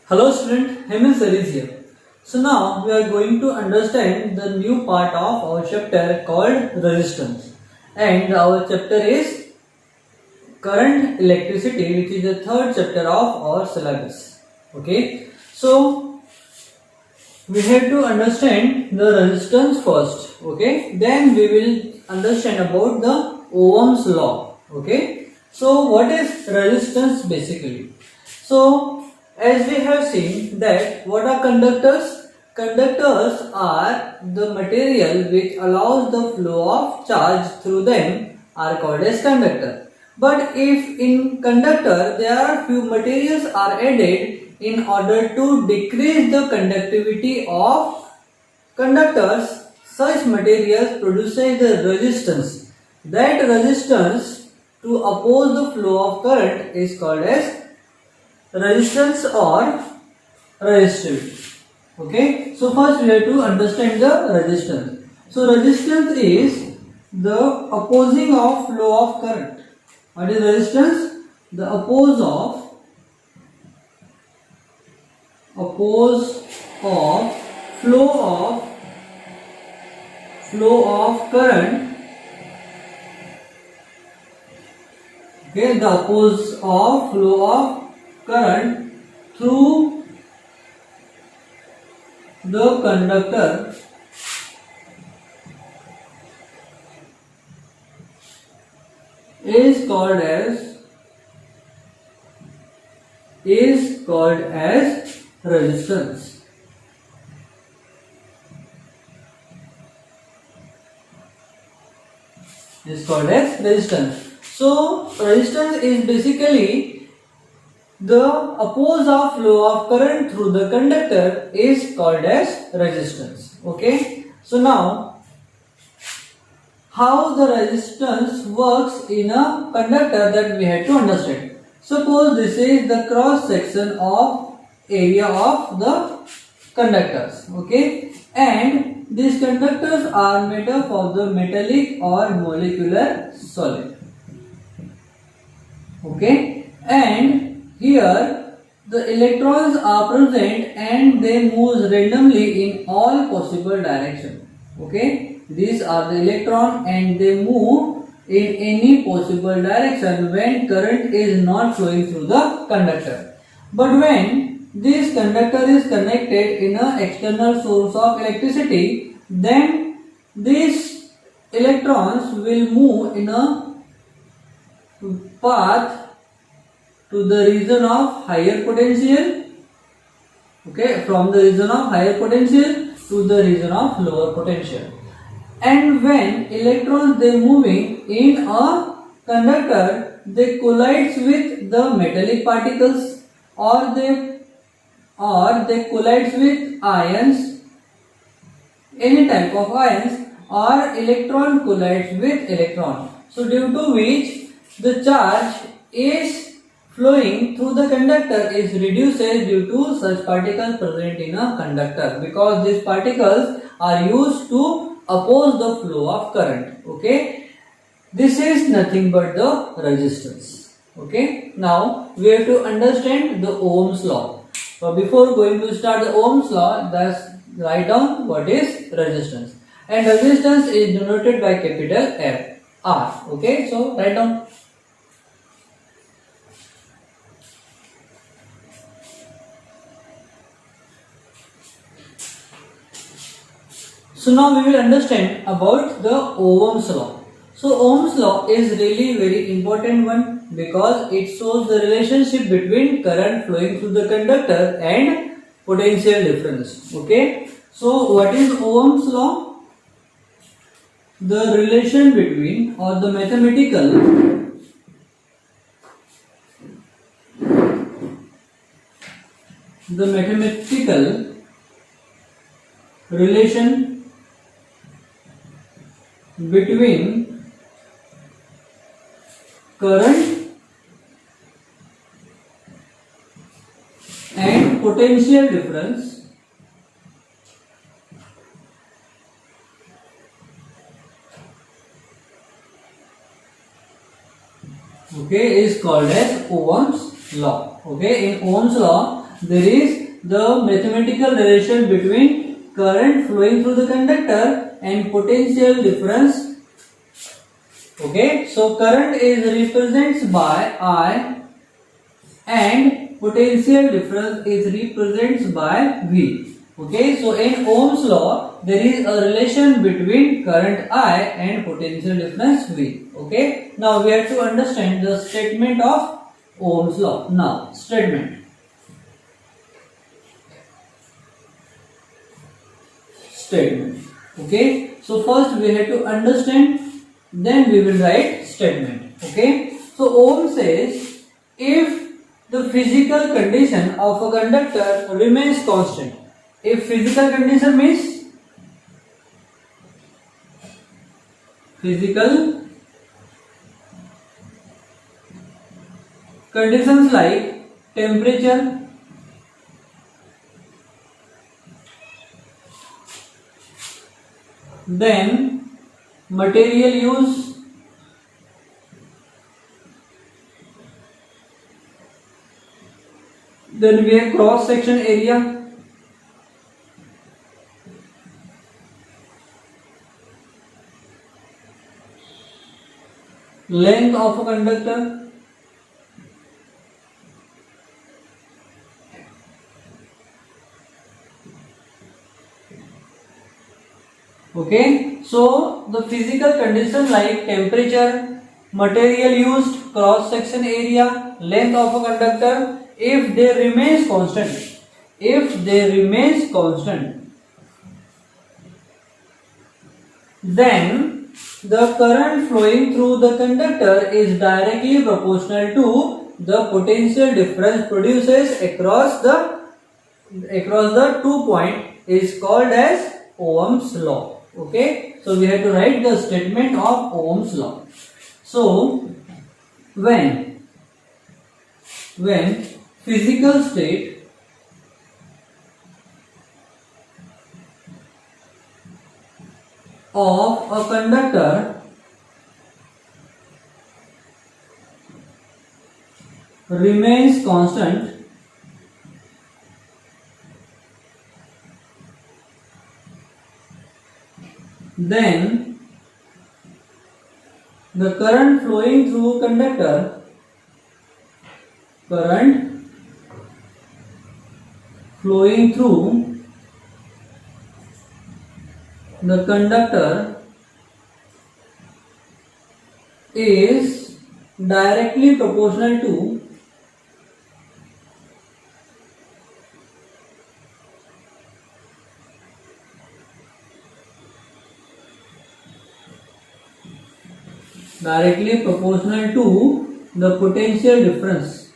Hello student, Hemant sir is here. So now we are going to understand the new part of our chapter called resistance. And our chapter is current electricity, which is the third chapter of our syllabus. Okay. So we have to understand the resistance first. Okay. Then we will understand about the Ohm's law. Okay. So what is resistance basically? So as we have seen that what are conductors? Conductors are the material which allows the flow of charge through them are called as conductor. But if in conductor there are few materials are added in order to decrease the conductivity of conductors, such materials produces the resistance. That resistance to oppose the flow of current is called as resistance or resistivity. Okay, so first we have to understand the resistance. So resistance is the opposing of flow of current. What is resistance? The oppose of flow of current. Okay, the oppose of flow of current through the conductor is called as resistance. Is called as resistance. So resistance is basically the oppose of flow of current through the conductor is called as resistance. Okay. So now how the resistance works in a conductor, that we have to understand. Suppose this is the cross section of area of the conductors. Okay. And these conductors are made up of the metallic or molecular solid. Okay. And here the electrons are present and they move randomly in all possible directions. Okay, these are the electron and they move in any possible direction when current is not flowing through the conductor. But when this conductor is connected in an external source of electricity, then these electrons will move in a path to the region of higher potential. Okay, from the region of higher potential to the region of lower potential. And when electrons they moving in a conductor, they collides with the metallic particles or they collides with ions, any type of ions, or electron collides with electron. So due to which the charge is flowing through the conductor is reduced due to such particles present in a conductor, because these particles are used to oppose the flow of current. Okay, this is nothing but the resistance. Okay, now we have to understand the Ohm's law. But before going to start the Ohm's law, let's write down what is resistance. And resistance is denoted by capital F, R. Okay, so write down. So now we will understand about the Ohm's law. So Ohm's law is really very important one, because it shows the relationship between current flowing through the conductor and potential difference. Okay. So what is Ohm's law? The relation between, or the mathematical relation between current and potential difference okay is called as Ohm's law. Okay, in Ohm's law there is the mathematical relation between current flowing through the conductor and potential difference. Okay, so current is represented by I and potential difference is represented by V. Okay, so in Ohm's law there is a relation between current I and potential difference V. Okay, now we have to understand the statement of Ohm's law. Now, statement. Okay, so first we have to understand, then we will write statement. Okay, so Ohm says if the physical condition of a conductor remains constant. If physical condition means physical conditions like temperature, then material use, then we have cross section area, length of a conductor, okay, so the physical condition like temperature, material used, cross section area, length of a conductor, if they remains constant, then the current flowing through the conductor is directly proportional to the potential difference produces across the 2 point is called as Ohm's law. Okay, so we have to write the statement of Ohm's law. So when physical state of a conductor remains constant, then the current flowing through conductor the conductor is directly proportional to the potential difference.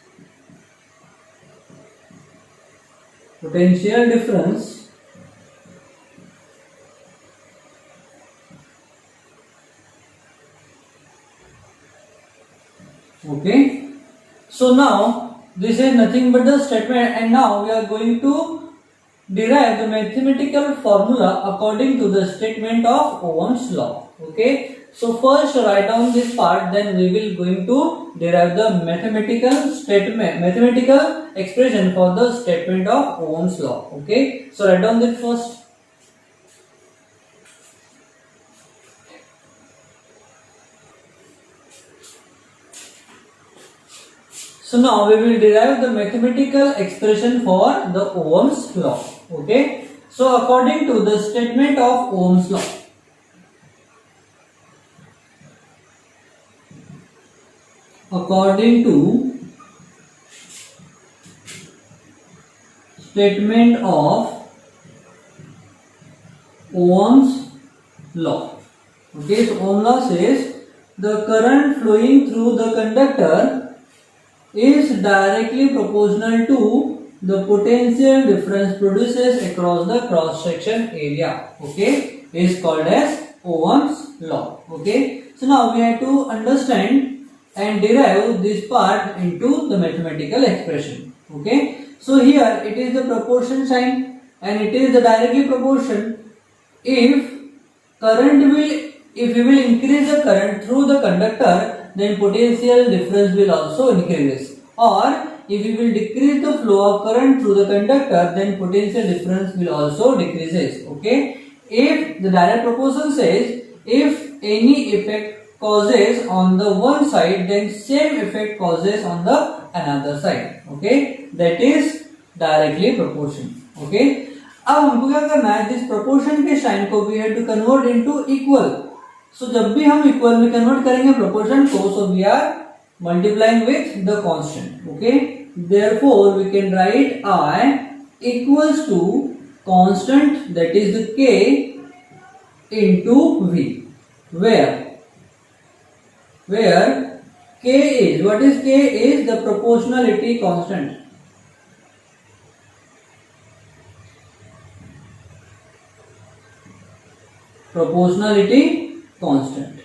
Okay, so now this is nothing but the statement, and now we are going to derive the mathematical formula according to the statement of Ohm's law. Okay, so first write down this part, then we will going to derive the mathematical expression for the statement of Ohm's law. Okay, so write down this first. So now we will derive the mathematical expression for the Ohm's law. Okay, so according to the statement of Ohm's law, according to statement of Ohm's law. Okay, so Ohm's law says the current flowing through the conductor is directly proportional to the potential difference produces across the cross section area. Okay, is called as Ohm's law. Okay, so now we have to understand and derive this part into the mathematical expression. Okay, so here it is the proportion sign and it is the directly proportion. If we will increase the current through the conductor, then potential difference will also increase. Or if we will decrease the flow of current through the conductor, then potential difference will also decreases. Okay. If the direct proportion says, if any effect causes on the one side, then same effect causes on the another side. Okay. That is directly proportion. Okay. अब हमको क्या करना है, this proportion के sign को we have to convert into equal. So जब भी हम इक्वल में कन्वर्ट करेंगे प्रोपोर्शन को, so we are multiplying with the constant. Okay, therefore we can write I equals to constant that is the K into V, where K is, what is K is the proportionality constant. Proportionality constant.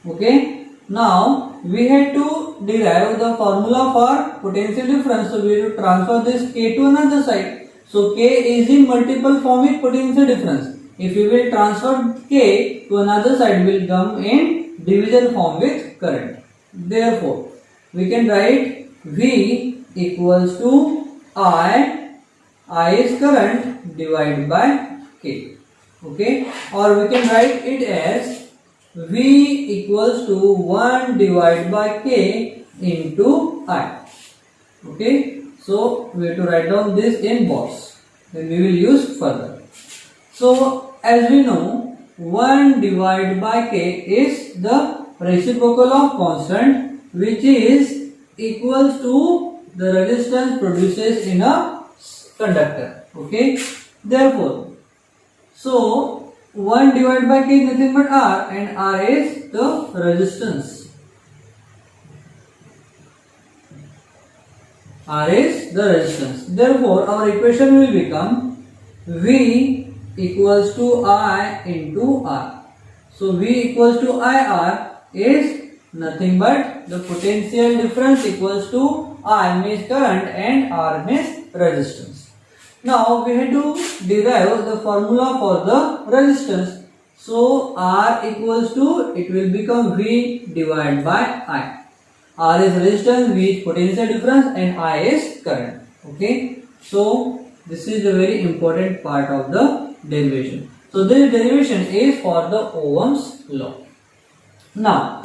Okay, now we have to derive the formula for potential difference, so we will transfer this K to another side. So K is in multiple form with potential difference. If we will transfer K to another side, will come in division form with current. Therefore we can write V equals to I is current divided by K. Okay, or we can write it as V equals to 1 divided by K into I. Okay, so we have to write down this in box, then we will use further. So as we know, 1 divided by K is the reciprocal of constant, which is equals to the resistance produces in a conductor. Okay, therefore, so 1 divided by K is nothing but R, and R is the resistance. R is the resistance. Therefore, our equation will become V equals to I into R. So V equals to IR is nothing but the potential difference equals to I means current and R means resistance. Now we have to derive the formula for the resistance. So R equals to, it will become V divided by I. R is resistance, V is potential difference, and I is current. Okay, so this is a very important part of the derivation. So this derivation is for the Ohm's law. Now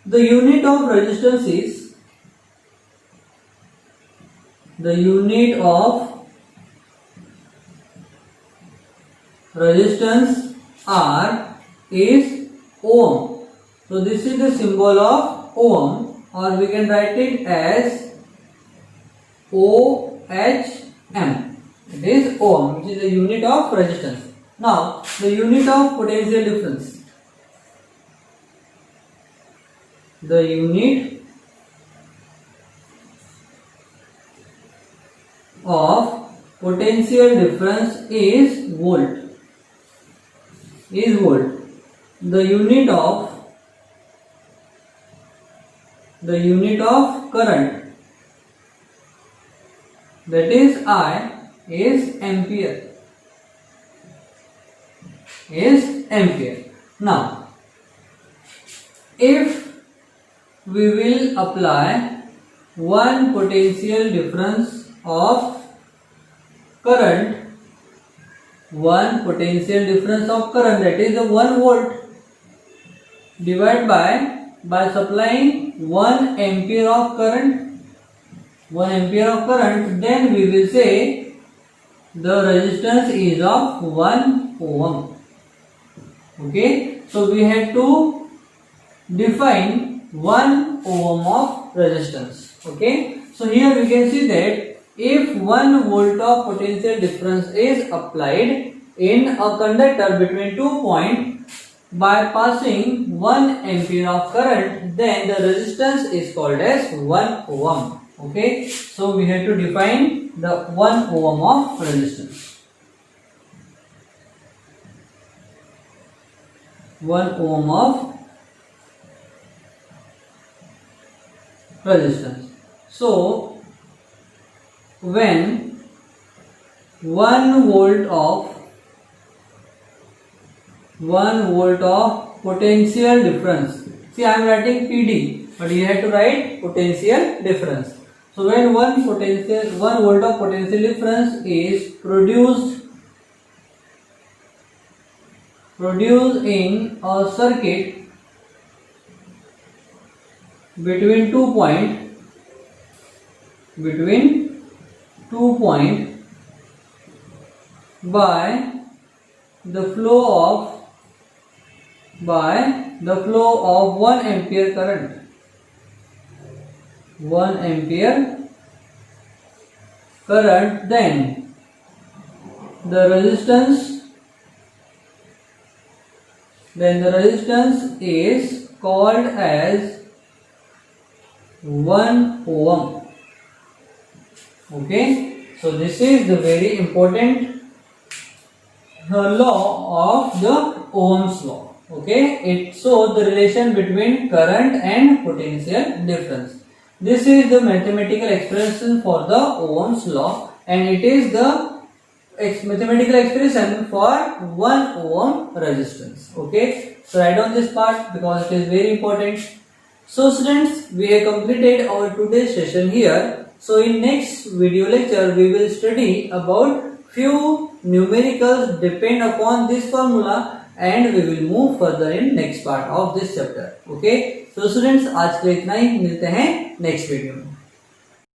the unit of resistance is, the unit of resistance R is ohm. So this is the symbol of ohm, or we can write it as OHM. It is ohm, which is the unit of resistance. Now the unit of potential difference. The unit of potential difference is volt. Is volt. The unit of current, that is I, is ampere. Now if we will apply one potential difference of current, that is the 1 volt, divided by supplying 1 ampere of current, then we will say the resistance is of 1 ohm. Okay, so we have to define 1 ohm of resistance. Okay, so here we can see that if 1 volt of potential difference is applied in a conductor between 2 points by passing 1 ampere of current, then the resistance is called as 1 ohm. Okay, so we have to define the 1 ohm of resistance. 1 ohm of resistance. So when 1 volt of potential difference, see I am writing PD, but you have to write potential difference. So when 1 volt of potential difference is produced in a circuit between 2 point by the flow of 1 ampere current. 1 ampere current, then the resistance is called as 1 ohm. Okay, so this is the very important law of the Ohm's law. Okay, it shows the relation between current and potential difference. This is the mathematical expression for the Ohm's law, and it is the mathematical expression for 1 ohm resistance. Okay, so write down this part because it is very important. So students, we have completed our today's session here. So in next video lecture, we will study about few numericals depend upon this formula, and we will move further in next part of this chapter. Okay, so students, आज के लिए इतना ही, मिलते हैं next video में.